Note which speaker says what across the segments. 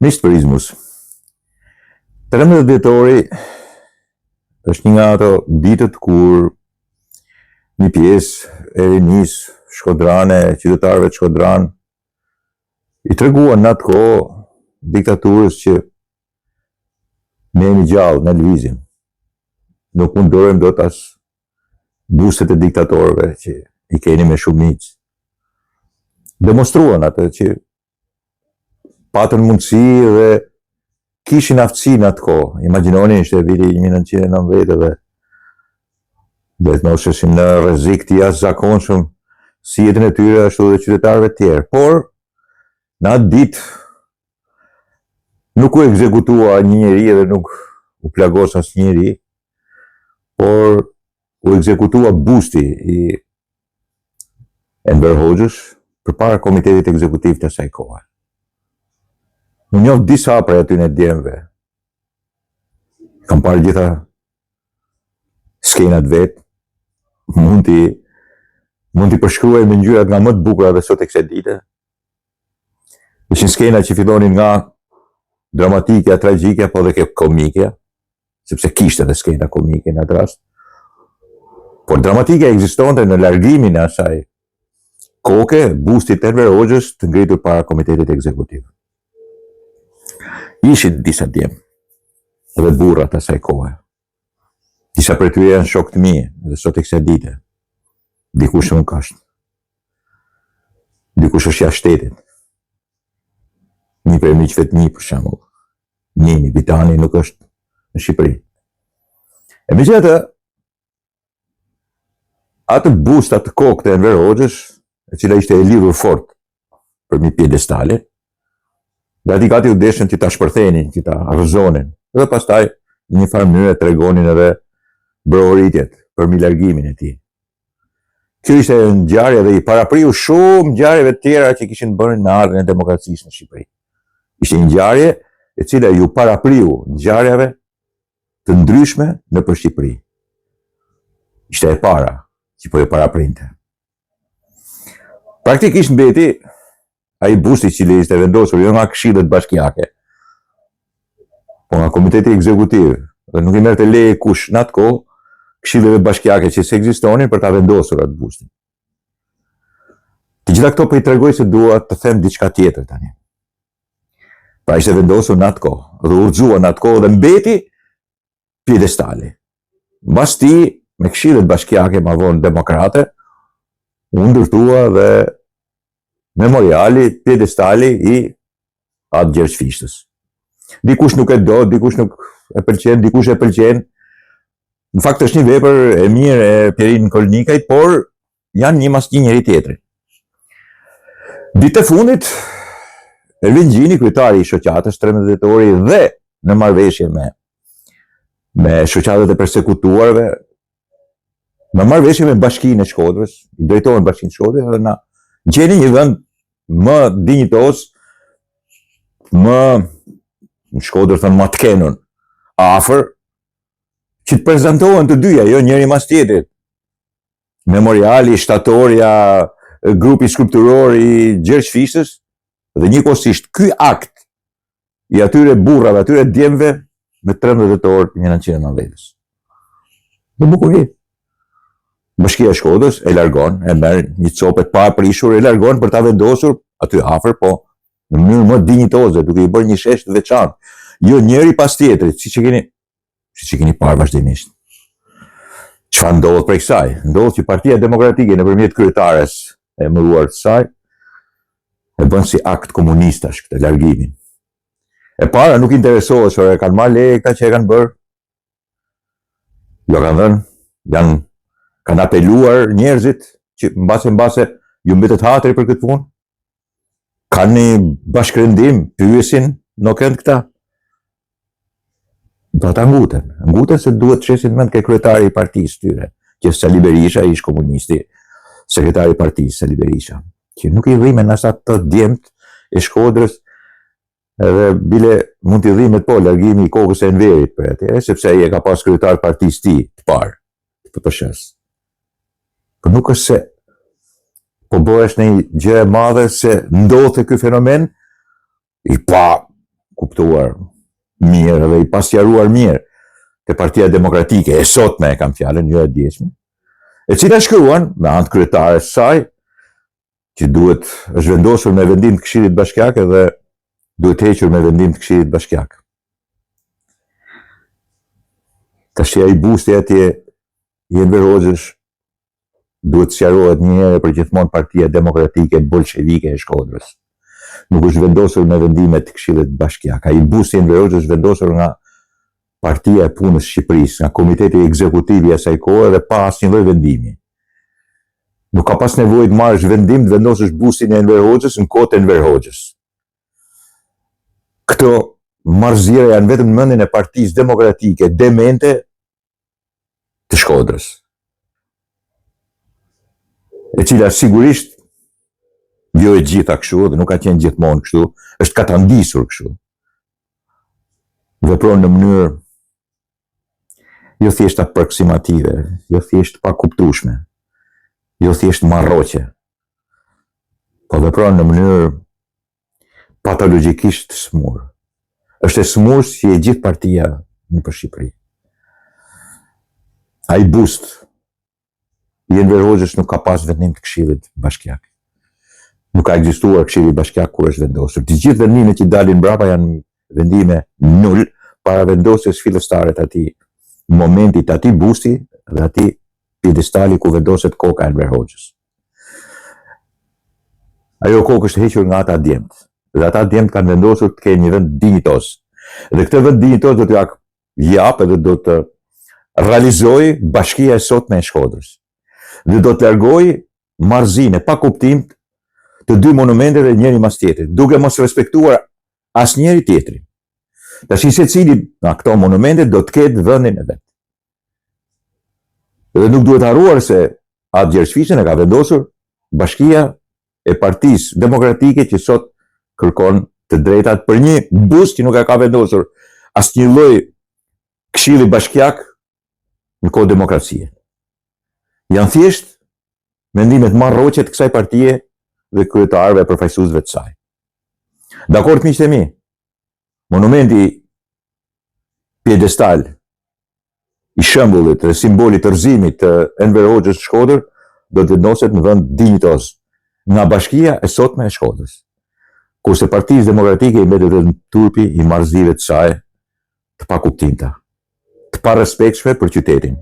Speaker 1: Miqtë për Izmus, 13 dhjetori është një nga ato ditët kur një pjesë e rinisë shkodrane, qytetarëve të Shkodran, i treguan në atë kohë diktaturës që ne jemi gjallë në lëvizim. Nuk mundojmë dot as buset e diktatorëve që i keni me shumicë. Demonstruan atë që patën mundësi dhe kishin aftësi në atë kohë. Imagjinoni, ishte viti 1990 dhe dhe të moseshim në rrezik të jashtëzakonshëm si jetën e tyre ashtu dhe qytetarëve të tjerë. Por në atë ditë nuk u ekzekutua një njeri dhe nuk u plagos asnjë njeri, por u ekzekutua busti i Enver Hoxhës përpara komitetit ekzekutiv të asaj kohe. Unë njoh disa prej atyre djemve. Kam parë gjitha skenat vet. Mund t'i përshkruaj me ngjyrat nga më të bukura dhe sot e kësaj dite. Ishin skena që fillonin nga dramatike, tragjike, po dhe komike, sepse kishte edhe skena komike në atë rast. Por dramatike ekzistonte në largimin e asaj koke, busti të Enver Hoxhës të ngritur para komitetit ekzekutiv. Ishin disa djem dhe burrat asaj kohe. Disa për tyre janë shok të mi dhe sot e kësaj dite. Dikush nuk është. Dikush është jashtë shtetit. Një prej miqve të mi, për shembull. Nini Vitani nuk është në Shqipëri. E megjithatë, atë bust, atë kokë të Enver Hoxhës, e cila ishte e lidhur fort për mi pjedestale, dhe ati gati u deshën që ta shpërthenin, që ta arzonin, dhe pastaj në një farë mënyrë tregonin edhe brohoritjet për mi largimin e tij. Kjo ishte ngjarje dhe i parapriu shumë ngjarjeve të tjera që kishin bërë në ardhmën e demokracisë në Shqipëri. Ishte një ngjarje e cila ju parapriu ngjarjeve të ndryshme nëpër Shqipëri. Ishte e para që po e paraprinte. Praktikisht mbeti ai busti që ishte vendosur jo nga këshillet bashkiake, po nga komiteti ekzekutiv, dhe nuk i merrte leje kush në atë kohë këshilleve bashkiake që s'ekzistonin për ta vendosur atë bustin. Të gjitha këto po i tregoj se dua të them diçka tjetër tani. Pra ishte vendosur në atë kohë dhe urxua në atë kohë dhe mbeti pjedestali. Mbas ti, me këshillet bashkiake ma vonë demokrate, u ndërtua dhe memoriali, pjedestali i atë Gjergj Fishtës. Dikush nuk e do, dikush nuk e pëlqen, dikush e pëlqen. Në fakt është një vepër e mirë e Pjerin Kolnikajt, por janë një mas një njeri tjetri. Ditë e fundit, Ervin Gjini, kryetari i shoqatës 13 dhjetori dhe në marrëveshje me shoqatët e përsekutuarve, në marrëveshje me Bashkinë e Shkodrës, drejtoren Bashkinë e Shkodrës, dhe na gjeni një vend më dinjitos, më në Shkodër thënë më të kenun, afër, që të prezantohen të dyja, jo njëri mas tjetrit. Memoriali, shtatorja, grupi skulpturor i Gjergj Fishtës, dhe njëkohësisht ky akt i atyre burrave, atyre djemve me 13 dhjetor 1990. Dhe bukuri. Bashkia e Shkodrës e largon, e merr një copë të paprishur, e largon për ta vendosur aty afër, po në mënyrë më dinjitoze, duke i bërë një shesh të veçantë. Jo njëri pas tjetrit, siç e keni parë vazhdimisht. Çfarë ndodh prej kësaj? Ndodh që Partia Demokratike nëpërmjet kryetares e mëruar të saj e bën si akt komunistash këtë largimin. E para nuk interesohet se kanë marrë leje këta që e kanë bërë. Jo kanë dhënë, kanë apeluar njerëzit që mbase ju mbetet hatri për këtë punë. Kanë një bashkërendim, pyesin nuk kanë këta. Do ta nguten se duhet të shesin mend ke kryetari i partisë tyre, që Sali Berisha ish komunisti, sekretari i partisë Sali Berisha, që nuk i dhimen as ato djemt e Shkodrës, edhe bile mund t'i dhimet po largimi i kokës e Enverit për atë, sepse ai e ka pas kryetar partisë tij të parë, të PPSH-s. Por nuk është se po bëhesh në një gjë e madhe se ndodhte ky fenomen i pa kuptuar mirë dhe i pasqaruar mirë te Partia Demokratike e sotme, e kam fjalën, jo e dieshme, e cila shkruan me anë të kryetares së saj, që është vendosur me vendim të Këshillit Bashkiak dhe duhet hequr me vendim të Këshillit Bashkiak. Tash ai busti atje i Enver Hoxhës duhet sqarohet një herë për gjithmonë Partia Demokratike Bolshevike e Shkodrës. Nuk është vendosur me vendime të Këshillit Bashkiak. Ai busti i Enver Hoxhës është vendosur nga Partia e Punës së Shqipërisë, nga Komiteti Ekzekutiv i asaj kohe dhe pa asnjë lloj vendimi. Nuk ka pas nevojë të marrësh vendim të vendosësh bustin e Enver Hoxhës në kohë të Enver Hoxhës. Këto marrëzire janë vetëm në mendjen e Partisë Demokratike demente të Shkodrës, e cila sigurisht jo e gjitha kështu dhe nuk ka qenë gjithmonë kështu, është katandisur kështu. Vepron në mënyrë jo thjesht aproksimative, jo thjesht pa kuptueshme, jo thjesht marrëqe, po vepron në mënyrë patologjikisht të smur. Është e smur si e gjithë partia në Shqipëri. Ai bust i Enver Hoxhës nuk ka pas vendim të Këshillit Bashkiak. Nuk ka ekzistuar Këshilli Bashkiak kur është vendosur. Të gjithë vendimet që dalin mbrapa janë vendime nul para vendosjes fillestare të atij momenti të atij busti dhe atij piedestali ku vendoset koka e Enver Hoxhës. Ajo kokë është hequr nga ata djemtë. Dhe ata djemtë kanë vendosur të kenë një vend dinjitos. Dhe këtë vend dinjitos do t'ja jap edhe do të realizoj Bashkia e sotme e Shkodrës. Dhe do të largoj marrëzinë pa kuptim të dy monumenteve njëri mas tjetrit, duke mos respektuar asnjëri tjetrin. Tash secili nga këto monumente do të ketë vendin e vet. Dhe nuk duhet harruar se atë gjershfishën e ka vendosur Bashkia e Partisë Demokratike që sot kërkon të drejtat për një bust që nuk e ka vendosur asnjë lloj Këshilli Bashkiak në kohë demokracie. Janë thjesht mendimet marrëqe të kësaj partie dhe kryetarëve e përfaqësuesve të saj. Dakord, miqtë e mi, monumenti piedestal i shembullit dhe simbolit të rrëzimit të Enver Hoxhës në Shkodër do të vendoset në vend dinjitos nga Bashkia e sotme e Shkodrës. Kurse Partisë Demokratike i mbetet vetëm turpi i marrëzive të saj të pakuptimta, të parespektshme për qytetin,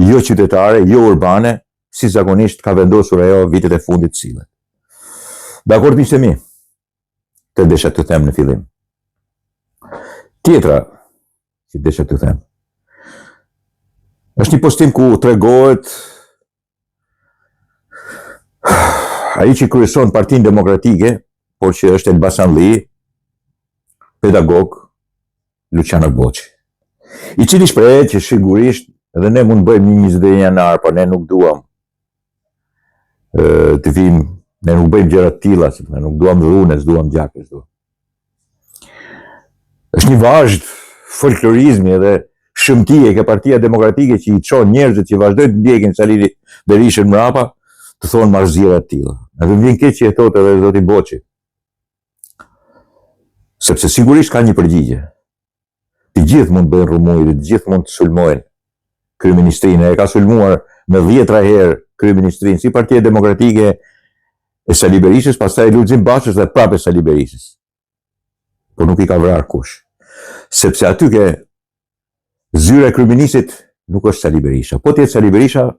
Speaker 1: jo qytetare, jo urbane, si zakonisht ka vendosur ajo vitet e fundit të sillet. Dakord, miqtë e mi, të desha të them në fillim. Tjetra, që desha të them, është një postim ku tregohet ai që kryeson Partinë Demokratike, por që është Elbasanli, pedagog Luciano Boçi, i cili shprehet që sigurisht edhe ne mund bëjmë një 21 janar, por ne nuk duam të vim, ne nuk bëjmë gjëra të tilla, ne nuk duam dhune, s'duam gjakë, s'duam. Është një vazhd folklorizmi edhe shëmtie ke Partia Demokratike që i çon njerëzit që vazhdojnë të ndjekin Salini Berishën mrapa, të thonë marrëzira të tilla. Edhe më vjen keq që e thotë edhe zoti Boçi. Sepse sigurisht ka një përgjigje. Të gjithë mund të bëjnë rrëmuj dhe të gjithë mund të sulmojnë kryeministrinë. E ka sulmuar me 10 herë kryeministrinë si Partia Demokratike e Sali Berishës, pastaj Lulzim Bashës dhe prapë Sali Berishës. Por nuk i ka vrarë kush. Sepse aty ke zyra e kryeministit nuk është Sali Berisha. Po tjetë Sali Berisha,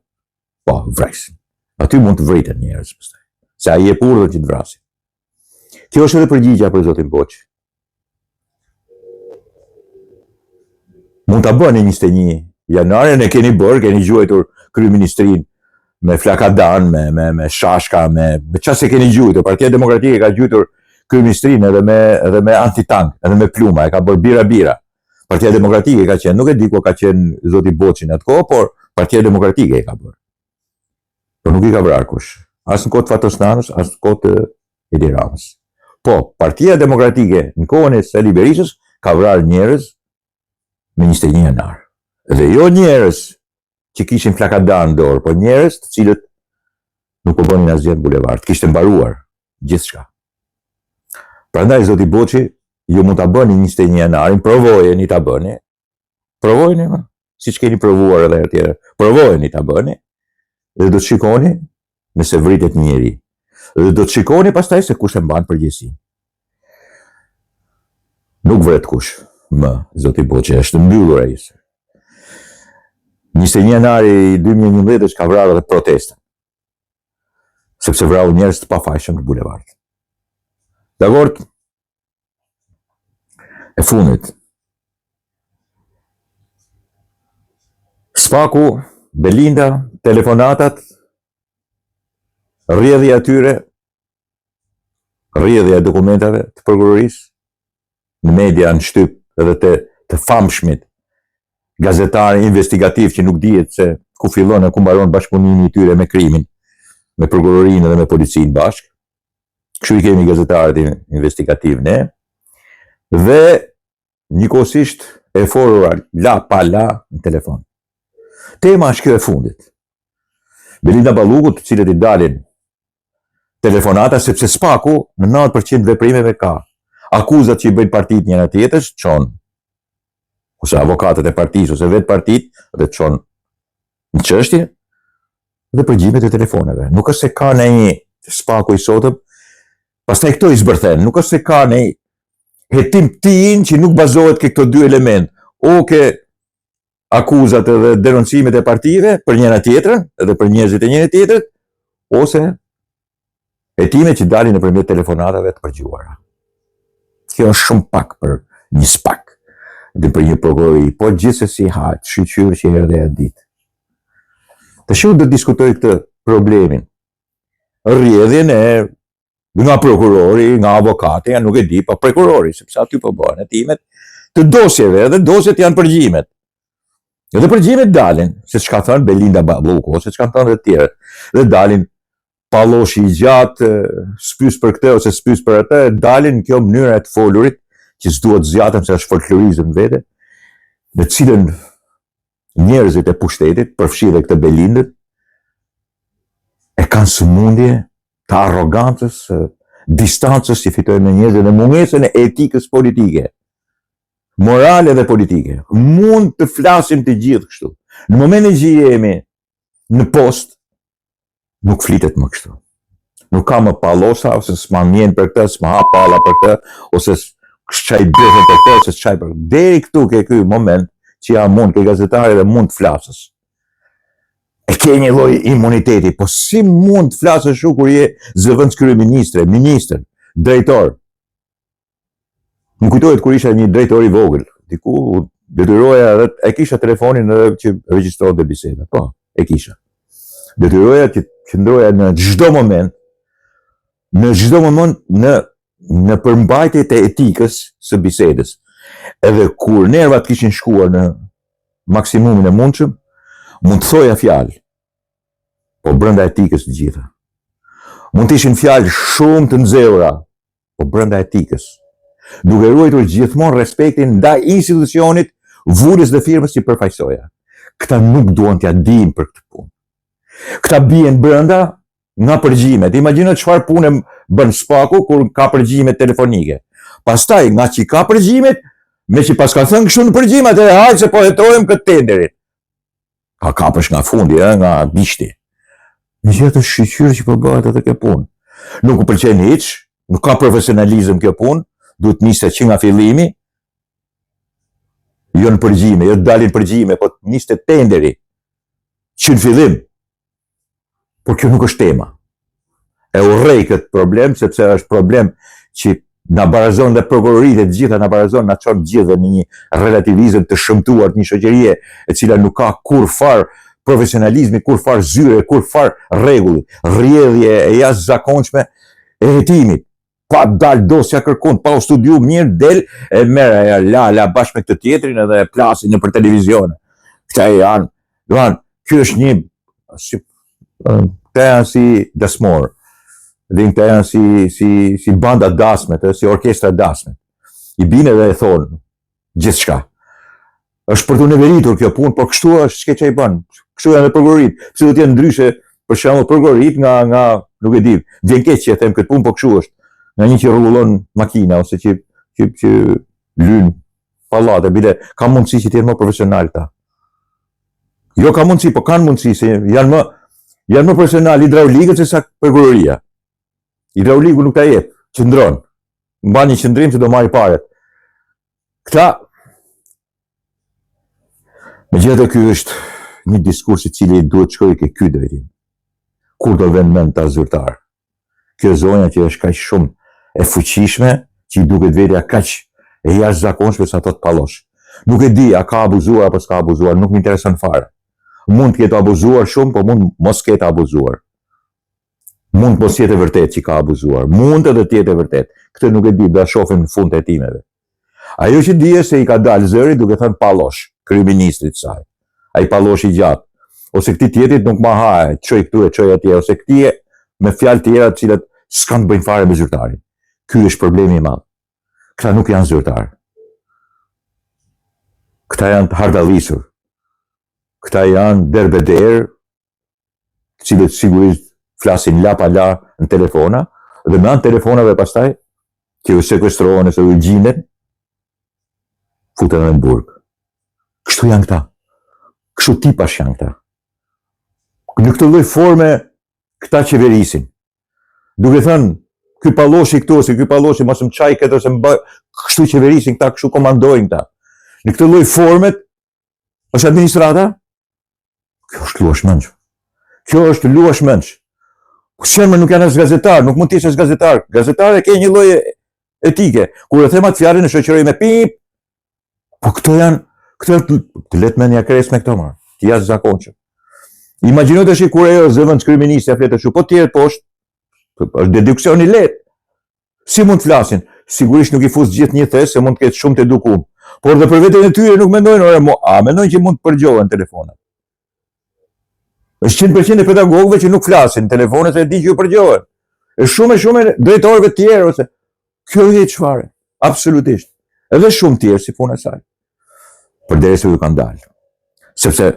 Speaker 1: po, vresin. Aty mund të vriten njerëz pastaj. Se ai e purdhën që të vrasin. Kjo është edhe përgjigja për zotin Boçi. Mund ta bëni 21 janar, ne keni gjuajtur kryeministrinë me flakadan, me shashka, me çfarë se keni gjuajtur. Partia Demokratike ka gjuajtur kryeministrinë edhe me antitank, edhe me pluma, e ka bërë bira. Partia Demokratike ka qenë, nuk e di ku ka qenë zoti Boçi në atë kohë, por Partia Demokratike e ka bërë. Por nuk i ka vrarë kush. As në kohë të Fatosnanës, as në kohë të Edi Ramës. Po, Partia Demokratike në kohën e Sali Berishës ka vrarë njerëz me 21 janar. Dhe jo njerëz që kishin flakadan në dorë, po njerëz të cilët nuk po bënin asgjë në bulevard, kishte mbaruar gjithçka. Prandaj zoti Boçi ju mund ta bëni 21 janarin, provojeni ta bëni. Provojeni, siç keni provuar edhe herë tjetër. Provojeni ta bëni dhe do të shikoni nëse vritet një njeri. Dhe do të shikoni pastaj se kush e mban përgjegjësinë. Nuk vret kush më, zoti Boçi, është mbyllur ai. 21 janari 2011 ka vrarë edhe protestën. Sepse vrau njerëz të pafajshëm në bulevard. Dakor? E fundit. Spaku, Belinda, telefonatat, rrjedhja e tyre, rrjedhja e dokumentave të prokurorisë, në media në shtyp edhe të famshmit gazetarë investigativ që nuk dihet se ku fillon e ku mbaron bashkëpunimi i tyre me krimin, me prokurorinë dhe me policinë bashkë. Kështu i kemi gazetarët investigativ ne. Dhe njëkohësisht e forura la pa la në telefon. Tema është kjo e fundit. Belinda Balluku, të cilët i dalin telefonata, sepse Spaku në 90% veprimeve ka akuzat që i bëjnë partitë njëra tjetrës, çon ose avokatët e partisë ose vetë partitë dhe çon në çështje dhe përgjimet e telefoneve. Nuk është se ka ndonjë Spaku i sotëm, pastaj këto i zbërthen. Nuk është se ka ndonjë hetim tin që nuk bazohet ke këto dy element, o ke akuzat edhe denoncimet e partive për njëra tjetrën edhe për njerëzit e njëra tjetrët, ose hetime që dalin nëpërmjet telefonatave të përgjuara. Kjo është shumë pak për një Spak dhe për një prokurori, po gjithsesi hajt, shqyqyr që erdhe e ditë. Të shumë do të diskutoj këtë problemin. Rrjedhjen e nga prokurori, nga avokati, nuk e di, po prokurori, sepse aty po bëhen hetimet të dosjeve, dhe dosjet janë përgjimet. Dhe përgjimet dalin, se çka thënë Belinda Balluku, ose çka thënë të tjerët, dhe dalin palloshi i gjatë, spys për këtë ose spys për atë, dalin në kjo mënyrë e të folurit, që s'duhet zgjatëm se është folklorizëm vete, në cilën njerëzit e pushtetit, përfshirë këtë Belindën, e kanë sëmundje të arrogancës, distancës që fitojnë me njerëzit dhe mungesën e etikës politike, morale dhe politike. Mund të flasim të gjithë kështu. Në momentin që jemi në post, nuk flitet më kështu. Nuk ka më pallosa, ose s'ma mjen për këtë, s'ma ha palla për këtë, ose s'qaj dëhe për këtë, ose s'qaj për këtë. Deri këtu ke ky moment që ja mund, ke gazetari dhe mund të flasës. E ke një lloj imuniteti, po si mund të flasësh kur je zëvendës kryeministre, ministër, drejtor? Më kujtohet kur isha një drejtor i vogël, diku detyroja edhe e kisha telefonin edhe që regjistronte biseda. Po, e kisha. Detyroja që qëndroja në çdo moment, në përmbajtjet e etikës së bisedës. Edhe kur nervat kishin shkuar në maksimumin e mundshëm, mund të thoja fjalë, po brenda etikës të gjitha. Mund të ishin fjalë shumë të nxehura, po brenda etikës. Duke ruajtur gjithmonë respektin ndaj institucionit, vulës dhe firmës që përfaqësoja. Këta nuk duan t'ja dinë për këtë punë. Këta bien brenda nga përgjimet. Imagjino çfarë punë bën Spaku kur ka përgjime telefonike. Pastaj nga që ka përgjimet, me që pas ka thënë kështu në përgjimet, e hajtë se po hetojmë këtë tenderit. Ka kapësh nga fundi, nga bishti. Në gjithë të shqyqyrë që përbëhet edhe kjo punë. Nuk u pëlqen hiç, nuk ka profesionalizëm kjo punë, duhet niste që nga fillimi, jo në përgjime, jo të dalin përgjime, po niste tenderi, që në fillim. Por kjo nuk është tema. E urrej këtë problem, sepse është problem që na barazon dhe prokuroritë të gjitha na barazon, na çon gjithë dhe në një relativizëm të shëmtuar të një shoqërie e cila nuk ka kur far profesionalizmi, kur far zyre, kur far rregulli, rrjedhje e jashtëzakonshme e hetimit. Pa dal dosja kërkon, pa u studiu mirë, del e merr la bashkë me këtë tjetrin edhe plasin nëpër televizion. Këta janë, ky është një këta janë si dasmor. Dhe këta janë si banda dasmet, si orkestra dasmet. I bine dhe e thonë gjithçka. Është për të neveritur kjo punë, por kështu është çka i bën. Kështu janë dhe prokurorit. Pse do të jenë ndryshe, për shembull prokurorit nga nuk e di, vjen keq që e them këtë punë, por kështu është. Nga një që rregullon makina ose që që lynë pallate, bile ka mundësi që t'jenë më profesional ta. Jo ka mundësi, po kanë mundësi, se janë më profesional hidraulikët se sa prokuroria. Hidrauliku nuk ta jep, qëndron. Mba një qëndrim që do marri paret. Këta, megjithatë ky është një diskurs i cili duhet shkojë ke ky drejtim. Kur do vend mend ta zyrtar? Kjo zonja që është kaq shumë e fuqishme, që i duket vetja kaq e jashtëzakonshme sa ato të pallosh. Nuk e di a ka abuzuar apo s'ka abuzuar, nuk më intereson fare. Mund të ketë abuzuar shumë, po mund mos ketë abuzuar. Mund mos jetë e vërtet që ka abuzuar, mund edhe të jetë e vërtet. Këtë nuk e di, do ta shohim në fund të hetimeve. Ajo që di është se i ka dalë zëri duke thënë pallosh, kryeministrit saj. Ai pallosh i gjatë. Ose këtij tjetrit nuk ma haje, çoj këtu e çoj atje, ose këtij me fjalë tjera të cilat s'kan të bëjnë fare me zyrtarin. Ky është problemi i madh. Këta nuk janë zyrtar. Këta janë të hardallisur. Këta janë derbeder, të cilët sigurisht flasin la pa la në telefona, dhe me anë telefonave pastaj, që u sekuestrohen ose u gjinden, futen në burg. Kështu janë këta. Kështu tipash janë këta. Në këtë lloj forme këta qeverisin. Duke thënë, ky palloshi këtu ose ky palloshi mos më çaj këtë ose më bë, kështu qeverisin këta, kështu komandojnë këta. Në këtë lloj forme është administrata. Kjo është luash mendsh. Kjo është luash mendsh. Shërmë nuk janë as gazetar, nuk mund të jesh as gazetar. Gazetari ka një lloj etike. Kur e them atë fjalën e shoqëroj me pip. Po këto të letë mendja kres me këto marr. Ti jashtëzakonshëm. Imagjino tash kur ajo zëvendës kryeministja fletë kështu, po tjerë poshtë. Është deduksion i lehtë. Si mund të flasin? Sigurisht nuk i fus gjithë një thes, se mund të ketë shumë të edukuar. Por dhe për veten e tyre nuk mendojnë, mendojnë që mund të përgjohen telefonat. Është 100% e pedagogëve që nuk flasin telefonet se e di që ju përgjohen. Është shumë drejtorëve të tjerë ose kjo i çfarë? Absolutisht. Edhe shumë tjerë si puna e saj. Përderisa ju kanë dalë. Sepse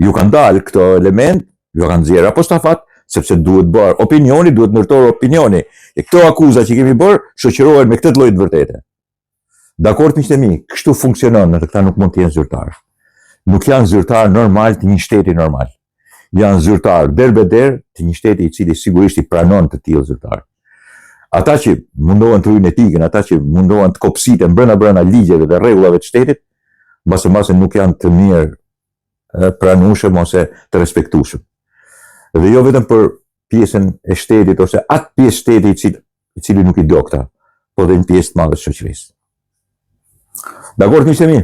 Speaker 1: ju kanë dalë këto element, ju kanë nxjerrë apostafat, sepse duhet bërë opinioni, duhet ndërtorë opinioni. E këto akuza që kemi bërë shoqërohen me këtë lloj të vërtetë. Dakord miqtë e mi, kështu funksionon, në këta nuk mund të jenë zyrtar. Nuk janë zyrtar normal të një shteti normal. Janë zyrtar derbeder të një shteti i cili sigurisht i pranon të tillë zyrtar. Ata që mundohen të rujnë etikën, ata që mundohen të kopsiten brenda ligjeve dhe rregullave të shtetit, mbase nuk janë të mirë pranueshëm ose të respektueshëm. Dhe jo vetëm për pjesën e shtetit ose atë pjesë shteti i cili nuk i do këta, po dhe një pjesë të madhe të shoqërisë. Dakord miqtë e mi?